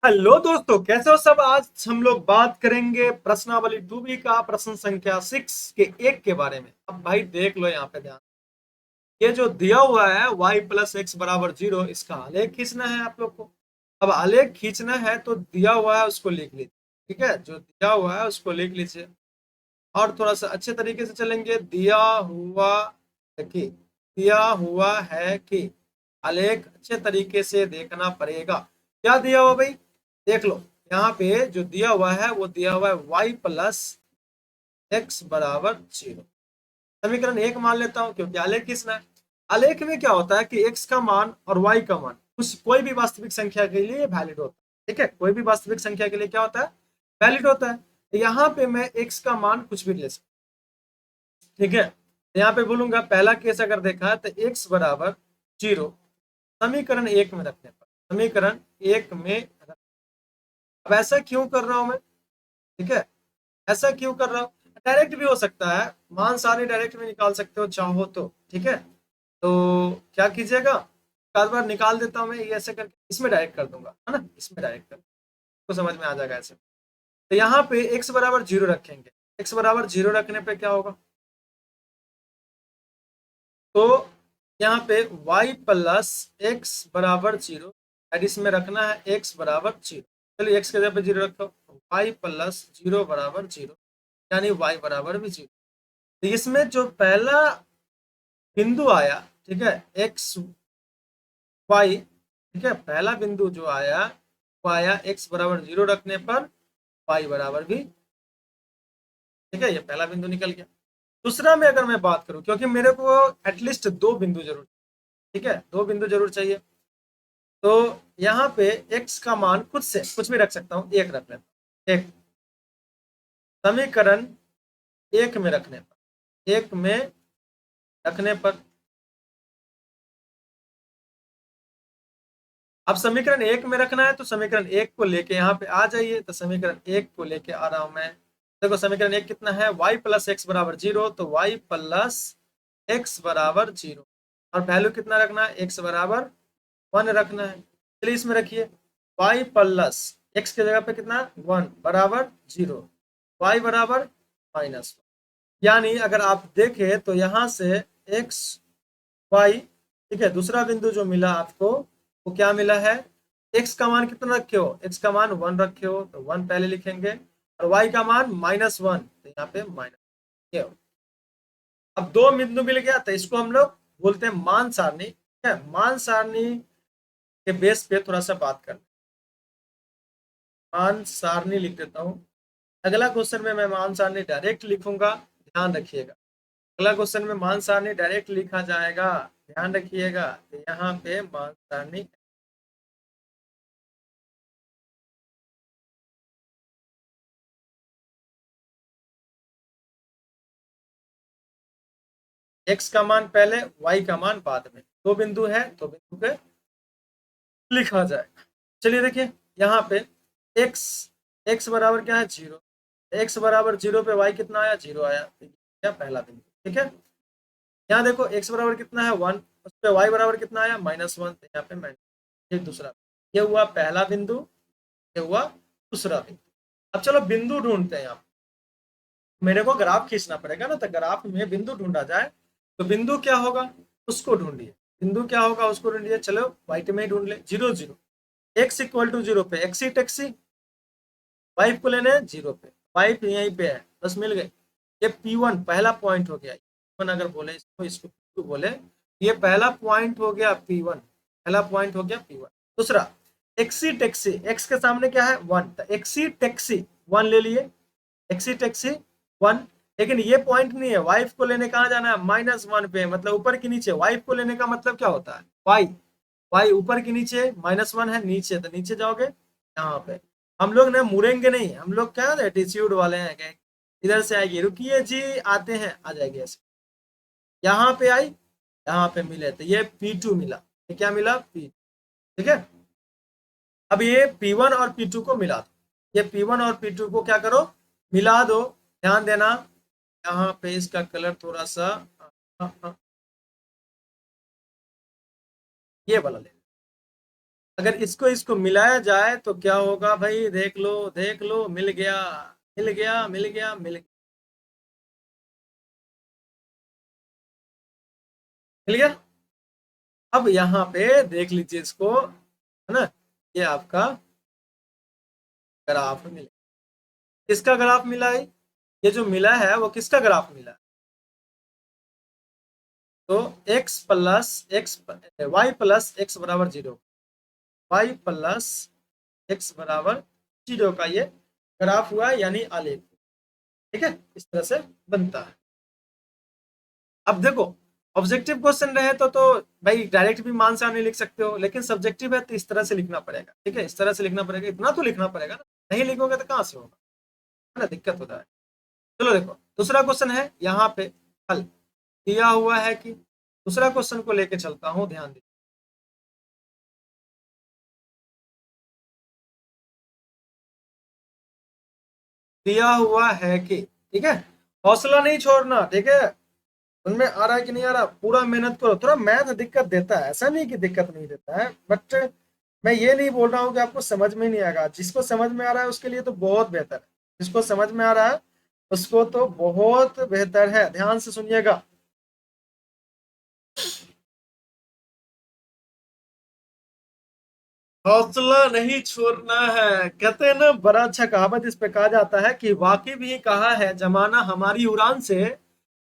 Hello दोस्तों, कैसे हो सब। आज हम लोग बात करेंगे प्रश्नावली 2B का प्रश्न संख्या 6 के 1 के बारे में। अब भाई देख लो यहाँ पे ध्यान। ये जो दिया हुआ है y प्लस एक्स बराबर 0, इसका आलेख खींचना है आप लोग को। अब आलेख खींचना है तो दिया हुआ है उसको लिख लीजिए। ठीक है, जो दिया हुआ है उसको लिख लीजिए और थोड़ा सा अच्छे तरीके से चलेंगे। दिया हुआ है कि आलेख अच्छे तरीके से देखना पड़ेगा। क्या दिया हुआ भाई, देख लो। यहाँ पे जो दिया हुआ है वो दिया हुआ है y प्लस एक्स बराबर 0। समीकरण 1 मान लेता हूँ क्योंकि आलेख खींचना है। आलेख में क्या होता है कि x का मान और y का मान कुछ कोई भी वास्तविक संख्या के लिए वैलिड होता है। ठीक है, कोई भी वास्तविक संख्या के लिए क्या होता है, वैलिड होता है। तो यहाँ पे मैं x का मान कुछ भी ले सकता हूँ। ठीक है, तो यहाँ पे बोलूंगा पहला केस अगर देखा है तो x बराबर 0 समीकरण 1 में रखने पर, समीकरण 1 में अब ऐसा क्यों कर रहा हूं मैं। ठीक है, ऐसा क्यों कर रहा हूं, डायरेक्ट भी हो सकता है, मान सारे डायरेक्ट भी निकाल सकते हो चाहो तो। ठीक है, तो क्या कीजिएगा, एक बार निकाल देता हूं मैं ये ऐसे करके, इसमें डायरेक्ट कर दूंगा, है ना, इसमें डायरेक्ट कर तो समझ में आ जाएगा ऐसे। तो यहाँ पे x बराबर 0 रखेंगे। x बराबर 0 रखने पे क्या होगा, तो यहाँ पे y प्लस एक्स बराबर 0, और इसमें रखना है x बराबर 0। चलिए x के जगह पे 0 रखो, y प्लस 0 बराबर 0, यानी y बराबर भी 0। तो इसमें जो पहला बिंदु आया, ठीक है, एक्स वाई, ठीक है, पहला बिंदु जो आया वो आया x बराबर 0 रखने पर y बराबर भी। ठीक है, ये पहला बिंदु निकल गया। दूसरा में अगर मैं बात करूं, क्योंकि मेरे को एटलीस्ट दो बिंदु जरूर, ठीक है, दो बिंदु जरूर चाहिए। तो यहाँ पे x का मान खुद से कुछ भी रख सकता हूँ, एक रख लेता हूँ। एक समीकरण एक में रखने पर, एक में रखने पर, अब समीकरण एक में रखना है तो समीकरण एक को लेके यहाँ पे आ जाइए। तो समीकरण एक को लेके आ रहा हूं मैं। देखो समीकरण एक कितना है, y प्लस एक्स बराबर 0, तो y प्लस एक्स बराबर 0 और वैल्यू कितना रखना है, x बराबर 1 रखना है। चलिए इसमें रखिए, y प्लस एक्स की जगह पे कितना 1 बराबर 0, y बराबर माइनस, यानी अगर आप देखें तो यहाँ से एक्स वाई, ठीक है, दूसरा बिंदु जो मिला आपको वो क्या मिला है, एक्स का मान कितना रखे हो, एक्स का मान 1 रखे हो तो 1 पहले लिखेंगे, और वाई का मान -1 तो यहाँ पे माइनस। अब दो बिंदु मिल गया तो इसको हम लोग बोलते हैं मान सारणी। ठीक है, मान सारणी के बेस पे थोड़ा सा बात कर, मान सारणी लिख देता हूँ। अगला क्वेश्चन में मैं मान सारणी डायरेक्ट लिखूंगा, ध्यान रखिएगा। अगला क्वेश्चन में मान सारणी डायरेक्ट लिखा जाएगा, ध्यान रखिएगा। तो यहाँ पे मान सारणी एक्स का मान पहले, वाई का मान बाद में, दो बिंदु है तो बिंदु पे लिखा जाएगा। चलिए देखिए यहाँ पे एक्स, एक्स बराबर क्या है 0, एक्स बराबर 0 पे वाई कितना आया, 0 आया, तो क्या पहला बिंदु। ठीक है, यहाँ देखो एक्स बराबर कितना है 1, उस पर वाई बराबर कितना आया -1, तो यहाँ पे माइनस। ये दूसरा, ये हुआ पहला बिंदु, ये हुआ दूसरा बिंदु। अब चलो बिंदु ढूंढते हैं। यहाँ मेरे को ग्राफ खींचना पड़ेगा ना, तो ग्राफ में बिंदु ढूंढा जाए तो बिंदु क्या होगा उसको ढूंढिए, बिंदु क्या होगा उसको ढूंढिए। चलो व्हाइट में ही ढूंढ ले, 0 0, एक्स इक्वल टू 0 पे एक्सी टैक्सी, वाइफ को लेने 0 पे, वाइफ यहीं पे है, बस मिल गए। ये P1 पहला पॉइंट हो गया। P1 अगर बोले इसको, इसको P2 बोले, ये पहला पॉइंट हो गया P1, पहला पॉइंट हो गया P1। दूसरा एक्सी टैक्सी, एक्स के सामने क्या है 1, तो एक्सी टैक्सी 1 ले लिए, एक्सी टैक्सी 1। लेकिन ये पॉइंट नहीं है, वाइफ को लेने कहाँ जाना है, -1 पे, मतलब ऊपर के नीचे। वाइफ को लेने का मतलब क्या होता है, वाई, वाई ऊपर के नीचे, -1 है नीचे, तो नीचे जाओगे यहाँ पे। हम लोग ना मुड़ेंगे नहीं, हम लोग क्या एटीट्यूड वाले हैं, क्या इधर से आएगी, रुकिए जी आते हैं, आ जाएगी ऐसे। यहाँ पे आई, यहाँ पे मिले तो ये P2 मिला, ये क्या मिला P। ठीक है, अब ये P1 और P2 को मिला दो, ये P1 और P2 को क्या करो, मिला दो। ध्यान देना, यहाँ पे इसका कलर थोड़ा सा ये वाला ले, अगर इसको इसको मिलाया जाए तो क्या होगा भाई, देख लो, मिल गया, मिल गया, मिल गया, मिल गया, मिल गया। अब यहाँ पे देख लीजिए इसको, है ना, ये आपका ग्राफ मिला। किसका ग्राफ मिला है? ये जो मिला है वो किसका ग्राफ मिला है? तो x plus x, y plus x बराबर 0, वाई प्लस एक्स बराबर 0 का ये ग्राफ हुआ, यानी आलेख। ठीक है, इस तरह से बनता है। अब देखो, ऑब्जेक्टिव क्वेश्चन रहे तो भाई डायरेक्ट भी मान से आने लिख सकते हो, लेकिन सब्जेक्टिव है तो इस तरह से लिखना पड़ेगा। ठीक है, इस तरह से लिखना पड़ेगा, इतना तो लिखना पड़ेगा ना, नहीं लिखोगे तो कहाँ से होगा, है ना, दिक्कत होता है। चलो देखो, दूसरा क्वेश्चन है यहाँ पे हल दिया हुआ है कि, दूसरा क्वेश्चन को लेके चलता हूँ, ध्यान दीजिए। दिया हुआ है कि, ठीक है, हौसला नहीं छोड़ना, ठीक है, उनमें आ रहा है कि नहीं आ रहा, पूरा मेहनत करो। थोड़ा मैथ दिक्कत देता है, ऐसा नहीं कि दिक्कत नहीं देता है, बट मैं ये नहीं बोल रहा हूँ कि आपको समझ में नहीं आएगा। जिसको समझ में आ रहा है उसके लिए तो बहुत बेहतर है, जिसको समझ में आ रहा है उसको तो बहुत बेहतर है। ध्यान से सुनिएगा। हौसला नहीं छोड़ना है, कहते हैं ना, बड़ा अच्छा कहावत इस पे कहा जाता है कि वाकिब ही कहा है जमाना हमारी उड़ान से,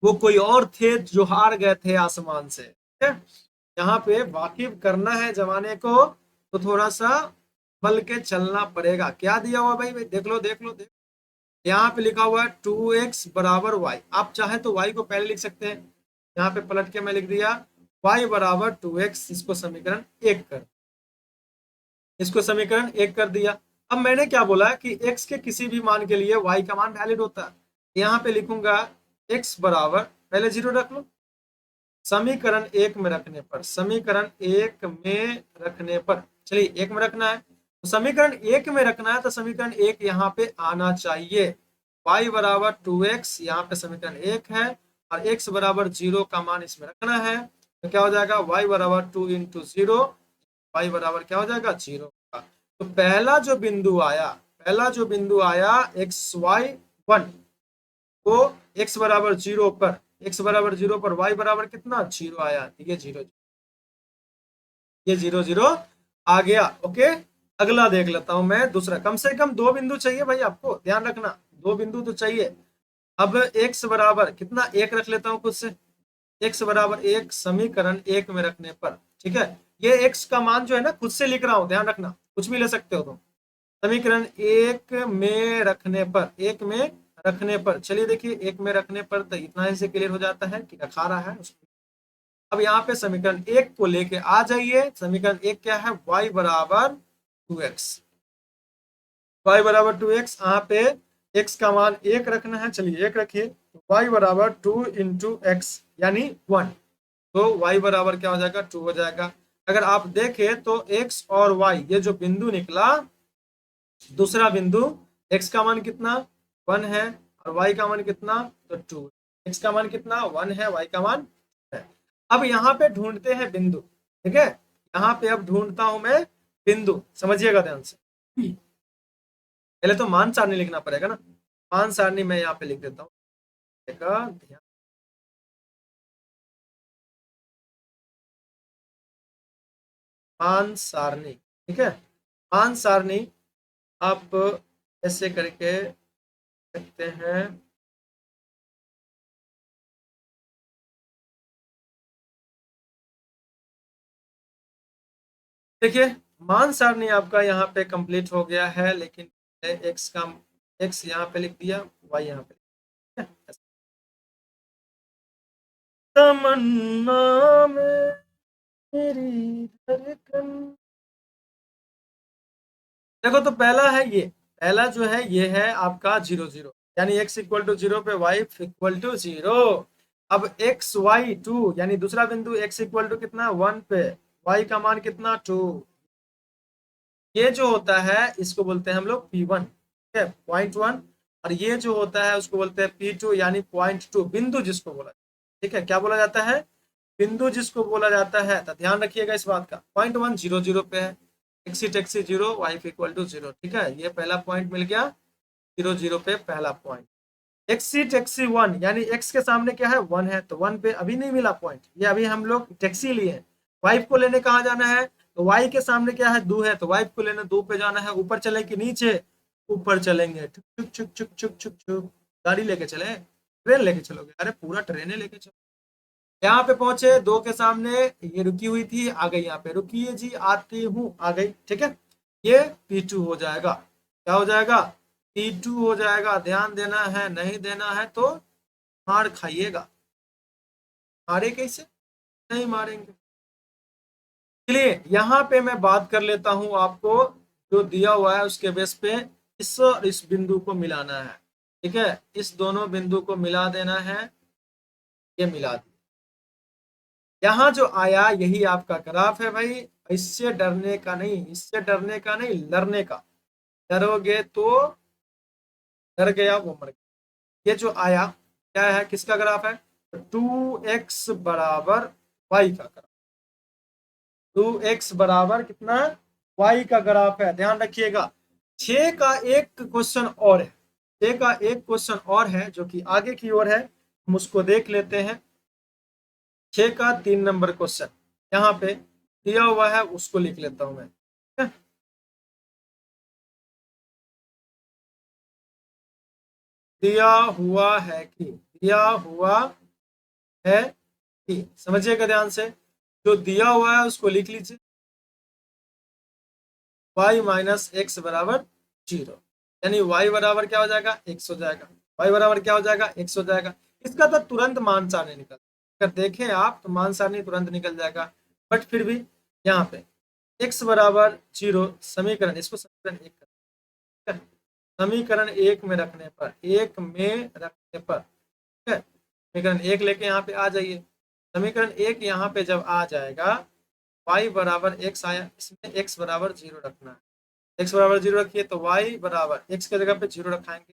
वो कोई और थे जो हार गए थे आसमान से। ठीक है, यहाँ पे वाकिब करना है जमाने को, तो थोड़ा सा बल के चलना पड़ेगा। क्या दिया हुआ भाई, भाई देख लो, देख लो, देख, यहाँ पे लिखा हुआ है 2x बराबर वाई। आप चाहे तो y को पहले लिख सकते हैं, यहाँ पे पलट के मैं लिख दिया y बराबर 2x, इसको समीकरण 1 कर, इसको समीकरण 1 कर दिया। अब मैंने क्या बोला कि x के किसी भी मान के लिए y का मान वैलिड होता है। यहाँ पे लिखूंगा x बराबर, पहले 0 रख लो, समीकरण 1 में रखने पर, समीकरण 1 में रखने पर, चलिए 1 में रखना है, तो समीकरण 1 में रखना है, तो समीकरण 1 यहाँ पे आना चाहिए। y बराबर 2x, यहाँ पे समीकरण 1 है, और x बराबर 0 का मान इसमें रखना है, तो क्या हो जाएगा, y बराबर 2 इंटू 0, y बराबर क्या हो जाएगा, 0 का। तो पहला जो बिंदु आया, पहला जो बिंदु आया xy1 को x बराबर 0 पर, x बराबर 0 पर y बराबर कितना, 0 आया, ठीक है, 0, ये 0 0 आ गया। ओके, अगला देख लेता हूं मैं, दूसरा। कम से कम दो बिंदु चाहिए भाई, आपको ध्यान रखना, दो बिंदु तो चाहिए। अब x बराबर कितना, 1 रख लेता हूं खुद से, x बराबर 1 समीकरण 1 में रखने पर, ठीक है, ये x का मान जो है ना, खुद से लिख रहा हूं, ध्यान रखना, कुछ भी ले सकते हो तुम। समीकरण 1 में रखने पर, 1 में रखने पर, चलिए देखिए, 1 में रखने पर तो इतना ही से क्लियर हो जाता है कि रखा रहा है उसको। अब यहाँ पे समीकरण 1 को लेके आ जाइए। समीकरण 1 क्या है, y बराबर 2x, y बराबर 2x, यहाँ पे x का मान 1 रखना है, चलिए 1 रखिए, y बराबर 2 इंटू एक्स, यानी 1, तो y बराबर क्या हो जाएगा, 2 हो जाएगा। अगर आप देखें तो x और y, ये जो बिंदु निकला, दूसरा बिंदु, x का मान कितना, 1 है, और y का मान कितना, तो 2, x का मान कितना, 1 है, y का मान है। अब यहाँ पे ढूंढते हैं बिंदु, ठीक है, यहाँ पे अब ढूंढता हूं मैं बिंदु, समझिएगा ध्यान से। पहले तो मान सारणी लिखना पड़ेगा ना, मान सारणी मैं यहाँ पे लिख देता हूँ, ध्यान, मान सारणी, ठीक है, मान सारणी आप ऐसे करके सकते हैं। देखिए, मान सारणी आपका यहाँ पे कंप्लीट हो गया है, लेकिन एक्स का, एक्स यहाँ पे लिख दिया, वाई यहाँ पे लिख दिया। तमन्ना में मेरी धड़कन, देखो तो पहला है ये, पहला जो है ये है आपका 0 0, यानी x इक्वल टू 0 पे y इक्वल टू 0। अब x y 2, यानी दूसरा बिंदु x इक्वल टू कितना, 1 पे, y का मान कितना, 2, ये जो होता है इसको बोलते हैं हम लोग P1, ठीक है, .1, और ये जो होता है उसको बोलते हैं P2, यानी .2, बिंदु जिसको बोला जाता है। ठीक है, क्या बोला जाता है, बिंदु जिसको बोला जाता है, तो ध्यान रखिएगा इस बात का। .1 0 0 पे है, एक्सी टैक्सी 0, वाइफ इक्वल टू 0। ठीक है, ये पहला पॉइंट मिल गया, 0 0 पे पहला पॉइंट। एक्सी टैक्सी 1 यानी एक्स के सामने क्या है 1 है, तो 1 पे अभी नहीं मिला पॉइंट, ये अभी हम लोग टैक्सी लिए हैं। वाइफ को लेने कहाँ जाना है, तो वाई के सामने क्या है 2 है, तो वाइफ को लेने 2 पे जाना है। ऊपर चले कि नीचे, ऊपर चलेंगे, चुक चुक चुक चुक चुक चुक चुक। गाड़ी लेके चले, ट्रेन लेके चलोगे, अरे पूरा ट्रेन लेके चलो। यहाँ पे पहुंचे 2 के सामने, ये रुकी हुई थी, आ गई यहाँ पे, रुकिए जी आती हूँ, आ गई। ठीक है, ये P2 हो जाएगा। क्या हो जाएगा, P2 हो जाएगा। ध्यान देना है, नहीं देना है तो मार खाइएगा। मारे कैसे, नहीं मारेंगे। चलिए यहाँ पे मैं बात कर लेता हूँ, आपको जो दिया हुआ है उसके बेस पे इस और इस बिंदु को मिलाना है। ठीक है, इस दोनों बिंदु को मिला देना है, ये मिला दिया। यहाँ जो आया यही आपका ग्राफ है भाई। इससे डरने का नहीं, इससे डरने का नहीं, लड़ने का। डरोगे तो डर गया वो मर गया। ये जो आया क्या है, किसका ग्राफ है, 2x बराबर y का ग्राफ। 2x बराबर कितना, y का ग्राफ है। ध्यान रखिएगा। 6 का एक क्वेश्चन और है, 6 का एक क्वेश्चन और है जो कि आगे की ओर है, हम उसको देख लेते हैं। 6 का 3 नंबर क्वेश्चन यहाँ पे दिया हुआ है, उसको लिख लेता हूं मैं। दिया हुआ है कि, दिया हुआ है कि, समझिएगा ध्यान से, जो दिया हुआ है उसको लिख लीजिए, y माइनस एक्स बराबर 0, यानी y बराबर क्या हो जाएगा, x हो जाएगा। y बराबर क्या हो जाएगा, x हो जाएगा। इसका तो तुरंत मान सारणी निकल, अगर देखें आप तो मान सारणी तुरंत निकल जाएगा। बट फिर भी यहाँ पे x बराबर 0 समीकरण, इसको समीकरण 1 कर, समीकरण 1 में रखने पर, 1 में रखने पर, ठीक है, समीकरण 1 लेके यहाँ पे आ जाइए। समीकरण 1 यहाँ पे जब आ जाएगा, y बराबर x आया, इसमें x बराबर 0 रखना है। x बराबर 0 रखिए तो y बराबर x के जगह पे 0 रखाएंगे,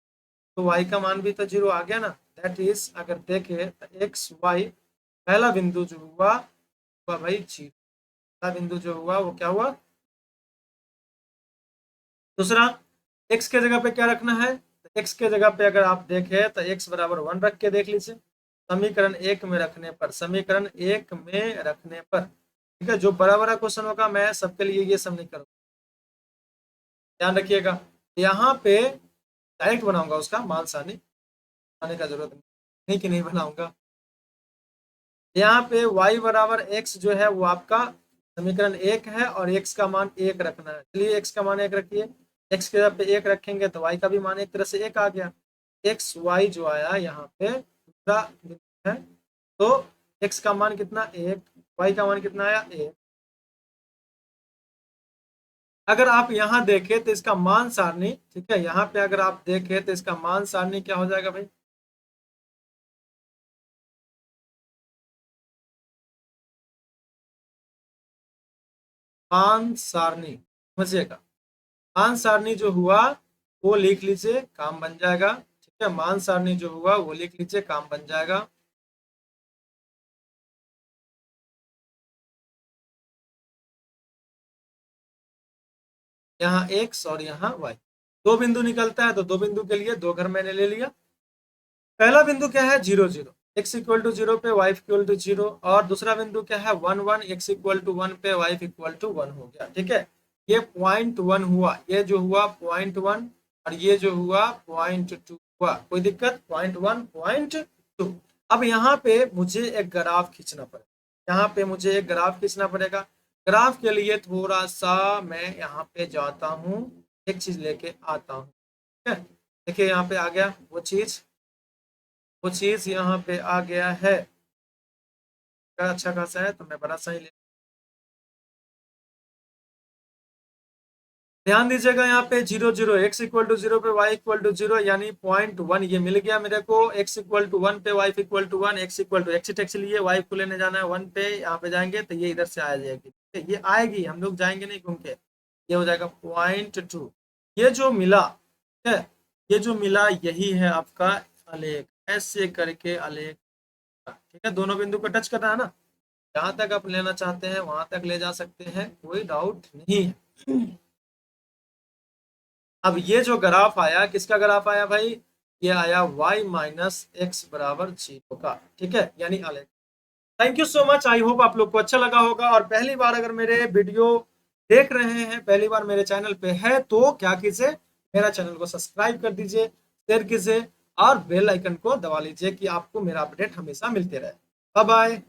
तो y का मान भी तो 0 आ गया ना। दैट इज अगर देखें तो x y पहला बिंदु जो हुआ भाई 0, पहला बिंदु जो हुआ वो क्या हुआ। दूसरा, x के जगह पे क्या रखना है, तो x के जगह पे अगर आप देखें तो x बराबर 1 रख के देख लीजिए। समीकरण 1 में रखने पर, समीकरण 1 में रखने पर, ठीक है, जो बड़ा बड़ा क्वेश्चन होगा मैं सबके लिए ये सब नहीं करूँगा, ध्यान रखिएगा। यहाँ पे डायरेक्ट बनाऊंगा उसका मान सारणी, बनाने का जरूरत नहीं कि नहीं बनाऊंगा। यहाँ पे y बराबर x जो है वो आपका समीकरण 1 है और x का मान 1 रखना है। चलिए x का मान 1 रखिए, x के जगह पे 1 रखेंगे तो y का भी मान एक तरह से 1 आ गया। x y जो आया यहाँ पे दूसरा है, तो x का मान कितना 1, y का मान कितना आया 1। अगर आप यहाँ देखें तो इसका मान सारणी, ठीक है, यहाँ पे अगर आप देखें तो इसका मान सारणी क्या हो जाएगा भाई, मान सारणी समझिएगा। मान सारणी जो हुआ वो लिख लीजिए, काम बन जाएगा। ठीक है, मान सारणी जो हुआ वो लिख लीजिए, काम बन जाएगा। यहाँ x और यहाँ y, दो बिंदु निकलता है तो दो बिंदु के लिए दो घर मैंने ले लिया। पहला बिंदु क्या है 0 0, x इक्वल टू 0 पे y इक्वल टू 0, और दूसरा बिंदु क्या है 1 1, x इक्वल टू 1 पे y इक्वल टू 1 हो गया। ठीक है, ये पॉइंट 1 हुआ, ये जो हुआ पॉइंट 1, और ये जो हुआ पॉइंट 2 हुआ। कोई दिक्कत, पॉइंट 1 पॉइंट 2। अब यहाँ पे मुझे एक ग्राफ खींचना पड़ेगा, यहाँ पे मुझे एक ग्राफ खींचना पड़ेगा। ग्राफ के लिए थोड़ा सा मैं यहाँ पे जाता हूँ, एक चीज लेके आता हूँ। ठीक है, देखिए यहाँ पे आ गया वो चीज, वो चीज यहाँ पे आ गया है। अगर अच्छा खासा है तो मैं बड़ा सही ले, ध्यान दीजिएगा यहाँ पे 0 0, x इक्वल टू 0 पे y इक्वल टू 0, यानी पॉइंट 1 ये मिल गया मेरे को। x इक्वल टू 1 पे y equal to 1, x equal to x टैक्स लिए y को लेने जाना है 1 पे, यहाँ पे जाएंगे तो ये इधर से आ जाएगी, ठीक है, ये आएगी, हम लोग जाएंगे नहीं घूम के, ये हो जाएगा पॉइंट 2। ये जो मिला, ठीक है, ये जो मिला यही है आपका आलेख, ऐसे करके आलेख। ठीक है, दोनों बिंदु को टच करना है ना, जहां तक आप लेना चाहते हैं वहां तक ले जा सकते हैं, कोई डाउट नहीं है। अब ये जो ग्राफ आया, किसका ग्राफ आया भाई? ये आया y माइनस एक्स बराबर 0 का, ठीक है, यानी आलेख। Thank you so much, I hope आप लोग को अच्छा लगा होगा। और पहली बार अगर मेरे वीडियो देख रहे हैं, पहली बार मेरे चैनल पे है, तो क्या कीजिए, मेरा चैनल को सब्सक्राइब कर दीजिए, शेयर कीजिए और बेल आइकन को दबा लीजिए कि आपको मेरा अपडेट हमेशा मिलते रहे। Bye bye.